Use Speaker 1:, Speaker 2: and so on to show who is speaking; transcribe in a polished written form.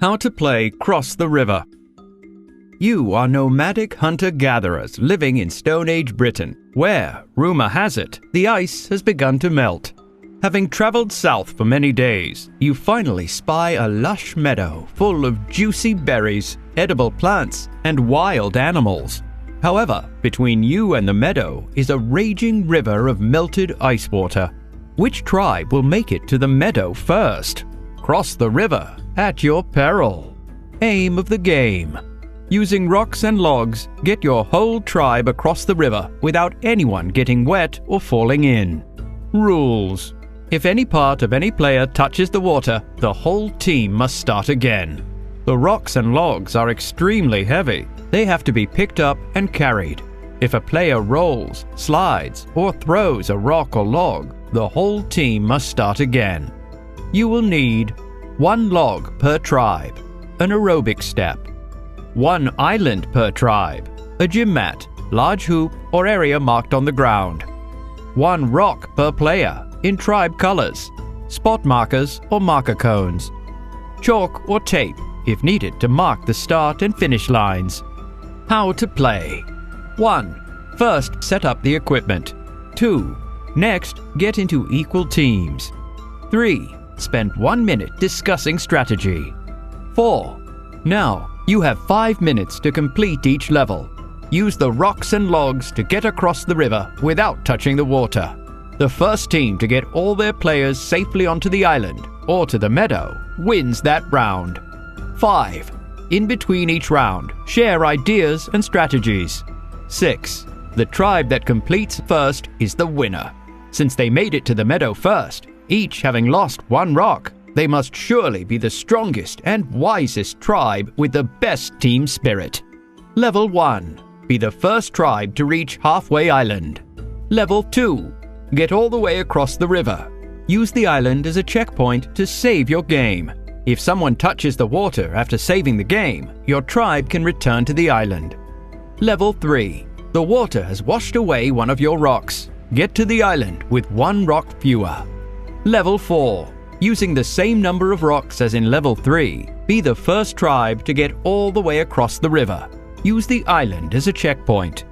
Speaker 1: How to play Cross the River. You are nomadic hunter-gatherers living in Stone Age Britain, where, rumor has it, the ice has begun to melt. Having traveled south for many days, you finally spy a lush meadow full of juicy berries, edible plants, and wild animals. However, between you and the meadow is a raging river of melted ice water. Which tribe will make it to the meadow first? Cross the river at your peril. Aim of the game: using rocks and logs, get your whole tribe across the river without anyone getting wet or falling in. Rules: if any part of any player touches the water, the whole team must start again. The rocks and logs are extremely heavy. They have to be picked up and carried. If a player rolls, slides, or throws a rock or log, the whole team must start again. You will need 1 log per tribe, an aerobic step, 1 island per tribe, a gym mat, large hoop or area marked on the ground, 1 rock per player in tribe colors, spot markers or marker cones, chalk or tape if needed to mark the start and finish lines. How to play: 1. First, set up the equipment. 2. Next, get into equal teams. 3. Spend 1 minute discussing strategy. 4. Now, you have 5 minutes to complete each level. Use the rocks and logs to get across the river without touching the water. The first team to get all their players safely onto the island or to the meadow wins that round. 5. In between each round, share ideas and strategies. 6. The tribe that completes first is the winner. Since they made it to the meadow first, each having lost 1 rock, they must surely be the strongest and wisest tribe with the best team spirit. Level 1. Be the first tribe to reach halfway island. Level 2. Get all the way across the river. Use the island as a checkpoint to save your game. If someone touches the water after saving the game, your tribe can return to the island. Level 3. The water has washed away one of your rocks. Get to the island with 1 rock fewer. Level 4. Using the same number of rocks as in Level 3, be the first tribe to get all the way across the river. Use the island as a checkpoint.